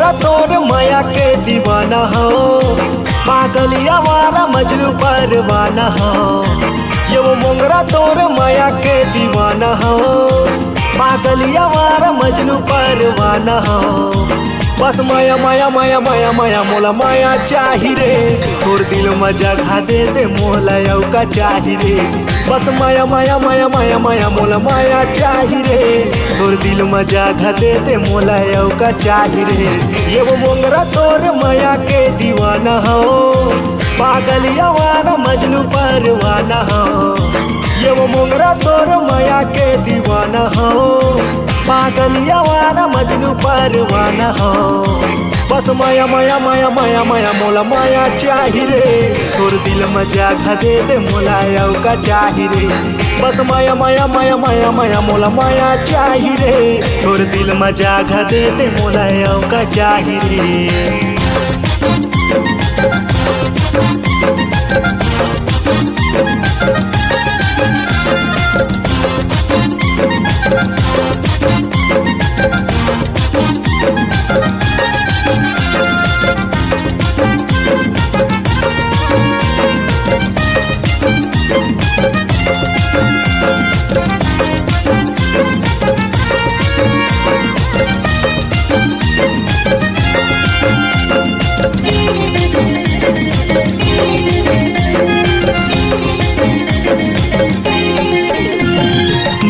मोंगरा तोर माया के दीवाना हो, पागलिया वारा मजनू परवाना हो। ये वो मोंगरा तोर माया के दीवाना हो, पागलिया वारा मजनू परवाना हो। बस माया माया माया माया माया मोला माया चाही रे, तोर दिल मजा खा दे मोला यौ का चाही रे। बस माया माया माया माया माया मोला माया चाही रे, तोर दिल मजा खा दे मोला यौ का चाही रे। ये वो मोंगरा तोर माया के दीवाना हो, पागलिया वाला मजनू परवाना हो। ये वो मोंगरा तोर माया के दीवाना हो, पागलिया वाला मजनू परवाना हो। बस माया माया माया माया माया मोला माया चाही रे, तोर दिल मजा खा दे मोला यौ का चाही रे। बस माया माया माया माया माया मोला माया चाही रे, तोर दिल मजा खा दे मोला यौ का चाही रे।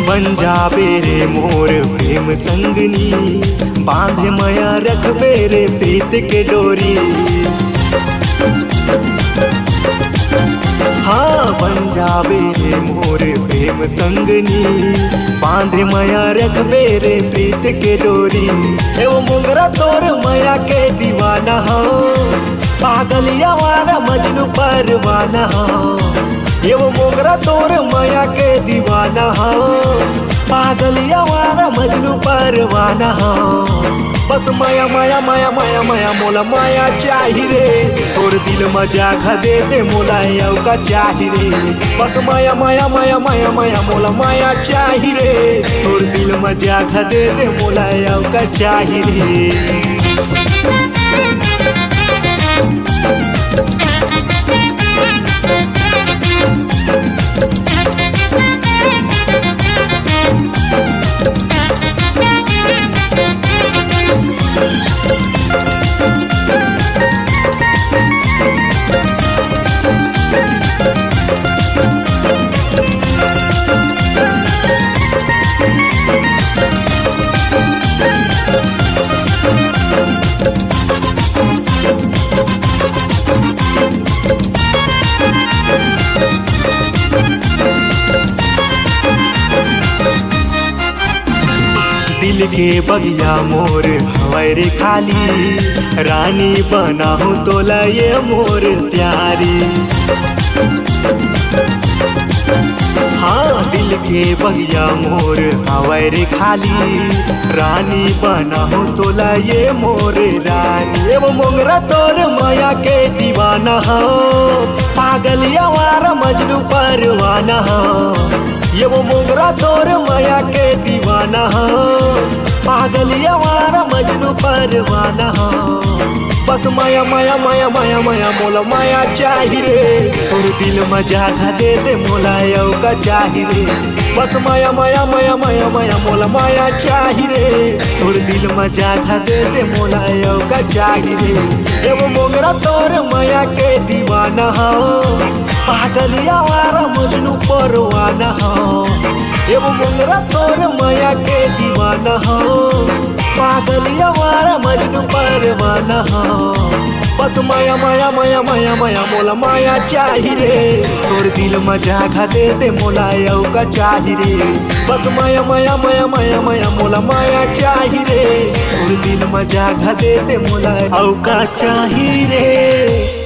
बन जाबे रे मोर प्रेम संगनी, बांधे माया रखबे रे प्रीत के डोरी। हाँ बन जाबे रे मोर प्रेम संगनी, बांधे माया रखबे रे प्रीत के डोरी। एवं मोंगरा तोर माया के दीवाना हो, पागलिया वाला मजनू परवाना हो। ये वो मोंगरा तोर माया के दीवाना हो, पागलिया वाला मजनू परवाना हो। बस माया माया माया माया माया मोला माया चाही रे, तोर दिल मजा खा दे मोला यौ का चाही रे। बस माया माया माया माया माया मोला माया चाही रे, तोर दिल मजा खा दे मोला यौ का चाही रे। दिल के बगिया मोर हवाई रे खाली, रानी बनाहू तोला ये मोर प्यारी। हाँ दिल के बगिया मोर हवाई रे खाली, रानी बनाहू तोला ये मोर रानी। ये वो मोंगरा तोर माया के दीवाना हो, पागलिया वाला मजनू परवाना हो। ये वो मोंगरा तोर माया के दीवाना हो, पागलिया वाला मजनू परवाना हो। बस माया माया माया माया माया मोला माया चाही रे, तोर दिल मजा खा दे मोला यौ का चाही रे। बस माया माया माया माया माया मोला माया चाही रे, तोर दिल मजा खा दे मोला यौ का चाही रे। ये वो मोंगरा तोर माया के दीवाना हो, पागलिया वाला मजनू परवाना हो। ये वो मोंगरा तोर माया के दीवाना हो, पागलिया वाला मजनू परवाना हो। बस माया माया माया माया माया मोला माया चाही रे, तोर दिल मजा खा दे मोला यौ का चाही रे। बस माया माया माया माया माया मोला माया चाही रे, तोर दिल मजा खा दे मोला यौ का चाही रे।